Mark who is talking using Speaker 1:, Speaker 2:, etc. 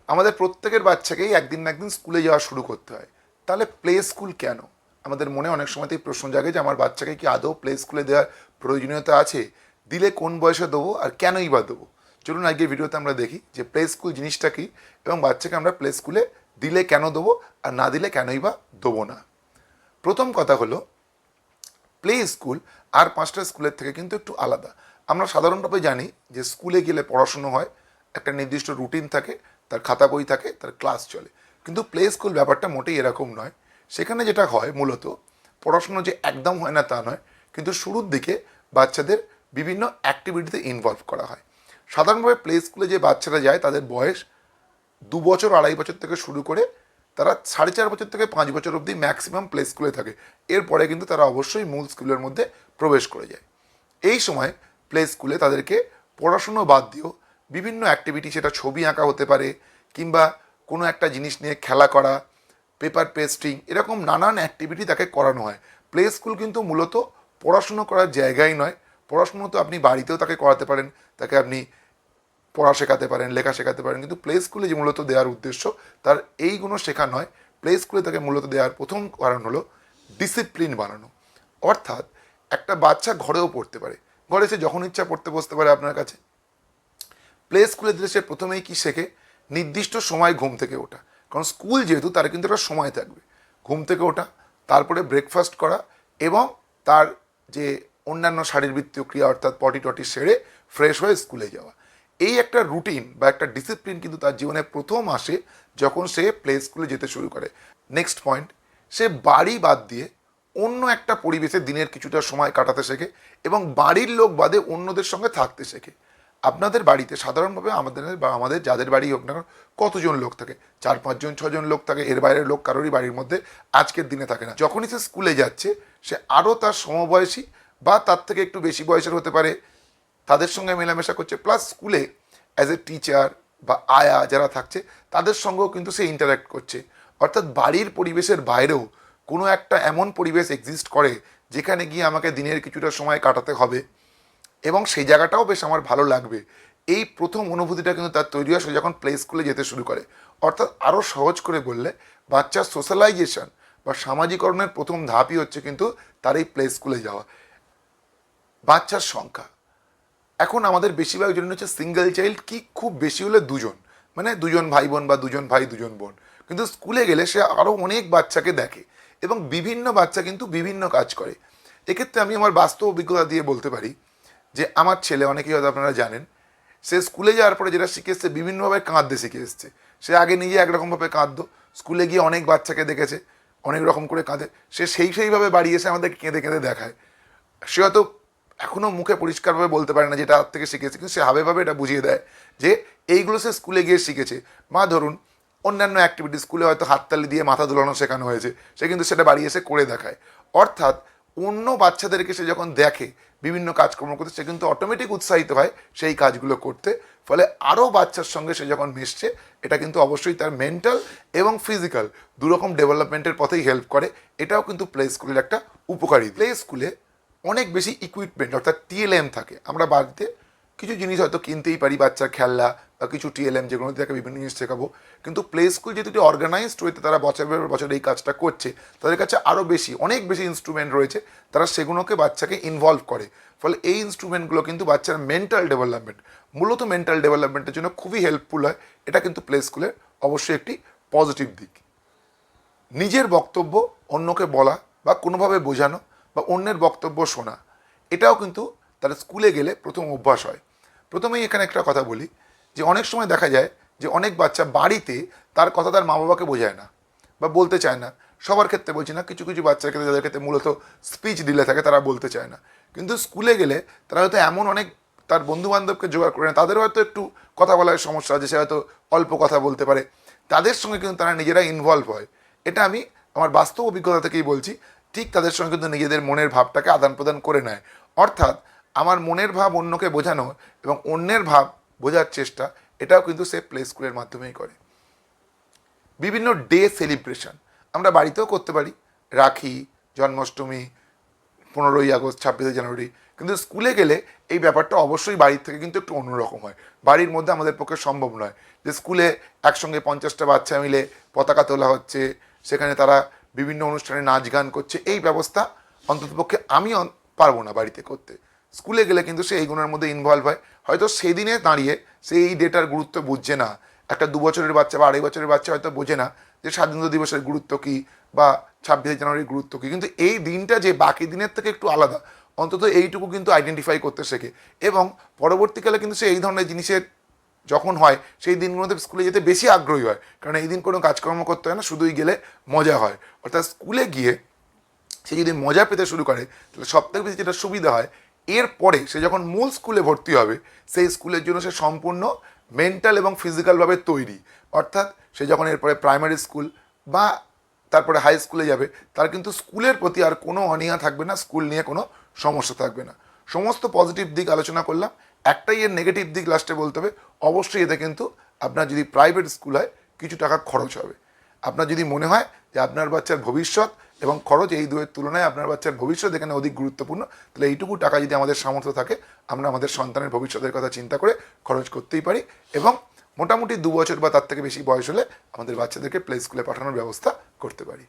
Speaker 1: আমাদের প্রত্যেকের বাচ্চাকেই একদিন না একদিন স্কুলে যাওয়া শুরু করতে হয়। তাহলে প্লে স্কুল কেন? আমাদের মনে অনেক সময়তেই প্রশ্ন জাগে যে আমার বাচ্চাকে কি আদৌ প্লে স্কুলে দেওয়ার প্রয়োজনীয়তা আছে, দিলে কোন বয়সে দেবো আর কেনই বা দেবো। চলুন আজকের ভিডিওতে আমরা দেখি যে প্লে স্কুল জিনিসটা কি এবং বাচ্চাকে আমরা প্লে স্কুলে দিলে কেন দেবো আর না দিলে কেনই বা দেবো না। প্রথম কথা হলো, প্লে স্কুল আর 5টা স্কুলের থেকে কিন্তু একটু আলাদা। আমরা সাধারণভাবে জানি যে স্কুলে গেলে পড়াশুনো হয়, একটা নির্দিষ্ট রুটিন থাকে, তার খাতা বই থাকে, তার ক্লাস চলে। কিন্তু প্লে স্কুল ব্যাপারটা মোটেই এরকম নয়। সেখানে যেটা হয় মূলত, পড়াশুনো যে একদম হয় না তা নয়, কিন্তু শুরুর দিকে বাচ্চাদের বিভিন্ন অ্যাক্টিভিটিতে ইনভলভ করা হয়। সাধারণভাবে প্লে স্কুলে যে বাচ্চারা যায় তাদের বয়স 2 বছর 2.5 বছর থেকে শুরু করে তারা 4.5 বছর থেকে 5 বছর অবধি ম্যাক্সিমাম প্লে স্কুলে থাকে। এরপরে কিন্তু তারা অবশ্যই মূল স্কুলের মধ্যে প্রবেশ করে যায়। এই সময় প্লে স্কুলে তাদেরকে পড়াশুনো বাদ দিয়েও বিভিন্ন অ্যাক্টিভিটি, সেটা ছবি আঁকা হতে পারে কিংবা কোনো একটা জিনিস নিয়ে খেলা করা, পেপার পেস্টিং, এরকম নানান অ্যাক্টিভিটি তাকে করানো হয়। প্লে স্কুল কিন্তু মূলত পড়াশুনো করার জায়গাই নয়। পড়াশুনো তো আপনি বাড়িতেও তাকে করাতে পারেন, তাকে আপনি পড়া শেখাতে পারেন, লেখা শেখাতে পারেন, কিন্তু প্লে স্কুলে যে মূলত দেওয়ার উদ্দেশ্য তার এইগুলো শেখা নয়। প্লে স্কুলে তাকে মূলত দেওয়ার প্রথম কারণ হলো ডিসিপ্লিন বানানো। অর্থাৎ একটা বাচ্চা ঘরেও পড়তে পারে, ঘরে সে যখন ইচ্ছা পড়তে বসতে পারে আপনার কাছে। প্লে স্কুলে দিলে সে প্রথমেই কি শেখে? নির্দিষ্ট সময় ঘুম থেকে ওঠা। কারণ স্কুল যেহেতু, তার কিন্তু একটা সময় থাকবে ঘুম থেকে ওঠা, তারপরে ব্রেকফাস্ট করা এবং তার যে অন্যান্য শারীরবৃত্তীয় ক্রিয়া অর্থাৎ পটি টটি সেরে ফ্রেশ হয়ে স্কুলে যাওয়া। এই একটা রুটিন বা একটা ডিসিপ্লিন কিন্তু তার জীবনে প্রথম আসে যখন সে প্লে স্কুলে যেতে শুরু করে। নেক্সট পয়েন্ট, সে বাড়ি বাদ দিয়ে অন্য একটা পরিবেশে দিনের কিছুটা সময় কাটাতে শেখে এবং বাড়ির লোক বাদে অন্যদের সঙ্গে থাকতে শেখে। আপনাদের বাড়িতে সাধারণভাবে আমাদের বা আমাদের যাদের বাড়ি হোক না কেন, কতজন লোক থাকে? 4-5 জন 6 জন লোক থাকে। এর বাইরের লোক কারোরই বাড়ির মধ্যে আজকের দিনে থাকে না। যখনই সে স্কুলে যাচ্ছে, সে আরও তার সমবয়সী বা তার থেকে একটু বেশি বয়সের হতে পারে তাদের সঙ্গে মেলামেশা করছে, প্লাস স্কুলে অ্যাজ এ টিচার বা আয়া যারা থাকছে তাদের সঙ্গেও কিন্তু সে ইন্টারাক্ট করছে। অর্থাৎ বাড়ির পরিবেশের বাইরেও কোনো একটা এমন পরিবেশ এক্সিস্ট করে যেখানে গিয়ে আমাকে দিনের কিছুটা সময় কাটাতে হবে এবং সেই জায়গাটাও বেশ আমার ভালো লাগবে। এই প্রথম অনুভূতিটা কিন্তু তার তৈরি হয় সে যখন প্লে স্কুলে যেতে শুরু করে। অর্থাৎ আরও সহজ করে বললে, বাচ্চার সোশ্যালাইজেশন বা সামাজিকরণের প্রথম ধাপই হচ্ছে কিন্তু তার এই প্লে স্কুলে যাওয়া। বাচ্চার সংখ্যা এখন আমাদের বেশিরভাগ জন্য হচ্ছে সিঙ্গেল চাইল্ড, কি খুব বেশি হলে 2 জন, মানে 2 জন ভাই বোন বা 2 জন ভাই 2 জন বোন। কিন্তু স্কুলে গেলে সে আরও অনেক বাচ্চাকে দেখে এবং বিভিন্ন বাচ্চা কিন্তু বিভিন্ন কাজ করে। এক্ষেত্রে আমি আমার বাস্তব অভিজ্ঞতা দিয়ে বলতে পারি যে আমার ছেলে, অনেকেই হয়তো আপনারা জানেন, সে স্কুলে যাওয়ার পরে যেটা শিখে এসছে, বিভিন্নভাবে কাঁদতে শিখে এসছে। সে আগে নিজে একরকমভাবে কাঁদতো, স্কুলে গিয়ে অনেক বাচ্চাকে দেখেছে অনেক রকম করে কাঁদে, সে সেইভাবে বাড়ি এসে আমাদের কেঁদে কেঁদে দেখায়। সে হয়তো এখনও মুখে পরিষ্কারভাবে বলতে পারে না যেটা তার থেকে শিখেছে, কিন্তু সে হাবেভাবে এটা বুঝিয়ে দেয় যে এইগুলো সে স্কুলে গিয়ে শিখেছে। বা ধরুন অন্যান্য অ্যাক্টিভিটি, স্কুলে হয়তো হাততালি দিয়ে মাথা দোলানো শেখানো হয়েছে, সে কিন্তু সেটা বাড়ি এসে করে দেখায়। অর্থাৎ অন্য বাচ্চাদেরকে সে যখন দেখে বিভিন্ন কাজকর্ম করতে, সে কিন্তু অটোমেটিক উৎসাহিত হয় সেই কাজগুলো করতে। ফলে আরও বাচ্চার সঙ্গে সে যখন মিশছে, এটা কিন্তু অবশ্যই তার মেন্টাল এবং ফিজিক্যাল দুরকম ডেভেলপমেন্টের পথেই হেল্প করে। এটাও কিন্তু প্লে স্কুলের একটা উপকারী। প্লে স্কুলে অনেক বেশি ইকুইপমেন্ট অর্থাৎ টিএলএম থাকে। আমরা বাড়িতে কিছু জিনিস হয়তো কিনতেই পারি, বাচ্চার খেলনা বা কিছু টিএলএম, যেগুলো তাকে বিভিন্ন জিনিস শেখাবো। কিন্তু প্লে স্কুল যেহেতু অর্গানাইজড হইতে তারা বছরের বছর এই কাজটা করছে, তাদের কাছে আরও বেশি অনেক বেশি ইনস্ট্রুমেন্ট রয়েছে, তারা সেগুলোকে বাচ্চাকে ইনভলভ করে। ফলে এই ইনস্ট্রুমেন্টগুলো কিন্তু বাচ্চার মেন্টাল ডেভেলপমেন্ট, মূলত মেন্টাল ডেভেলপমেন্টের জন্য খুবই হেল্পফুল হয়। এটা কিন্তু প্লে স্কুলের অবশ্যই একটি পজিটিভ দিক। নিজের বক্তব্য অন্যকে বলা বা কোনোভাবে বোঝানো বা অন্যের বক্তব্য শোনা, এটাও কিন্তু তারা স্কুলে গেলে প্রথম অভ্যাস হয়। প্রথমেই এখানে একটা কথা বলি যে অনেক সময় দেখা যায় যে অনেক বাচ্চা বাড়িতে তার কথা তার মা বাবাকে বোঝায় না বা বলতে চায় না। সবার ক্ষেত্রে বলছি না, কিছু কিছু বাচ্চার ক্ষেত্রে, যাদের ক্ষেত্রে মূলত স্পিচ ডিলে থাকে, তারা বলতে চায় না। কিন্তু স্কুলে গেলে তারা হয়তো এমন অনেক তার বন্ধু বান্ধবকে জোগাড় করে না, তাদের হয়তো একটু কথা বলার সমস্যা আছে, সে হয়তো অল্প কথা বলতে পারে, তাদের সঙ্গে কিন্তু তারা নিজেরা ইনভলভ হয়। এটা আমি আমার বাস্তব অভিজ্ঞতা থেকেই বলছি। ঠিক তাদের সঙ্গে কিন্তু নিজেদের মনের ভাবটাকে আদান প্রদান করে নেয়। অর্থাৎ আমার মনের ভাব অন্যকে বোঝানো এবং অন্যের ভাব বোঝার চেষ্টা, এটাও কিন্তু সে প্লে স্কুলের মাধ্যমেই করে। বিভিন্ন ডে সেলিব্রেশন আমরা বাড়িতেও করতে পারি, রাখি, জন্মাষ্টমী, 15ই আগস্ট, 26শে জানুয়ারি। কিন্তু স্কুলে গেলে এই ব্যাপারটা অবশ্যই বাড়ির থেকে কিন্তু একটু অন্যরকম হয়। বাড়ির মধ্যে আমাদের পক্ষে সম্ভব নয় যে স্কুলে একসঙ্গে 50টা বাচ্চা মিলে পতাকা তোলা হচ্ছে, সেখানে তারা বিভিন্ন অনুষ্ঠানে নাচ গান করছে, এই ব্যবস্থা অন্ততপক্ষে আমি পারবো না বাড়িতে করতে। স্কুলে গেলে কিন্তু সে এইগুলোর মধ্যে ইনভলভ হয়। হয়তো সেদিনে দাঁড়িয়ে সে এই ডেটার গুরুত্ব বুঝছে না, একটা 2 বছরের বাচ্চা বা 2.5 বছরের বাচ্চা হয়তো বোঝে না যে স্বাধীনতা দিবসের গুরুত্ব কী বা 26শে জানুয়ারির গুরুত্ব কী, কিন্তু এই দিনটা যে বাকি দিনের থেকে একটু আলাদা, অন্তত এইটুকু কিন্তু আইডেন্টিফাই করতে শেখে। এবং পরবর্তীকালে কিন্তু সে এই ধরনের জিনিসের যখন হয় সেই দিনগুলোতে স্কুলে যেতে বেশি আগ্রহী হয়, কারণ এই দিন কোনো কাজকর্ম করতে হয় না, শুধুই গেলে মজা হয়। অর্থাৎ স্কুলে গিয়ে সে যদি মজা পেতে শুরু করে তাহলে সবথেকে বেশি যেটা সুবিধা হয়, এরপরে সে যখন মূল স্কুলে ভর্তি হবে সেই স্কুলের জন্য সে সম্পূর্ণ মেন্টাল এবং ফিজিক্যালভাবে তৈরি। অর্থাৎ সে যখন এরপরে প্রাইমারি স্কুল বা তারপরে হাই স্কুলে যাবে, তার কিন্তু স্কুলের প্রতি আর কোনো অনীহা থাকবে না, স্কুল নিয়ে কোনো সমস্যা থাকবে না। সমস্ত পজিটিভ দিক আলোচনা করলাম, একটাই এর নেগেটিভ দিক লাস্টে বলতে হবে। অবশ্যই এতে কিন্তু আপনার যদি প্রাইভেট স্কুল হয় কিছু টাকা খরচ হবে। আপনার যদি মনে হয় যে আপনার বাচ্চার ভবিষ্যৎ এবং খরচ এই দুয়ের তুলনায় আপনার বাচ্চার ভবিষ্যৎ এখানে অধিক গুরুত্বপূর্ণ, তাহলে এইটুকু টাকা যদি আমাদের সামর্থ্য থাকে আমরা আমাদের সন্তানের ভবিষ্যতের কথা চিন্তা করে খরচ করতেই পারি। এবং মোটামুটি 2 বছর বা তার থেকে বেশি বয়স হলে আমাদের বাচ্চাদেরকে প্লে স্কুলে পাঠানোর ব্যবস্থা করতে পারি।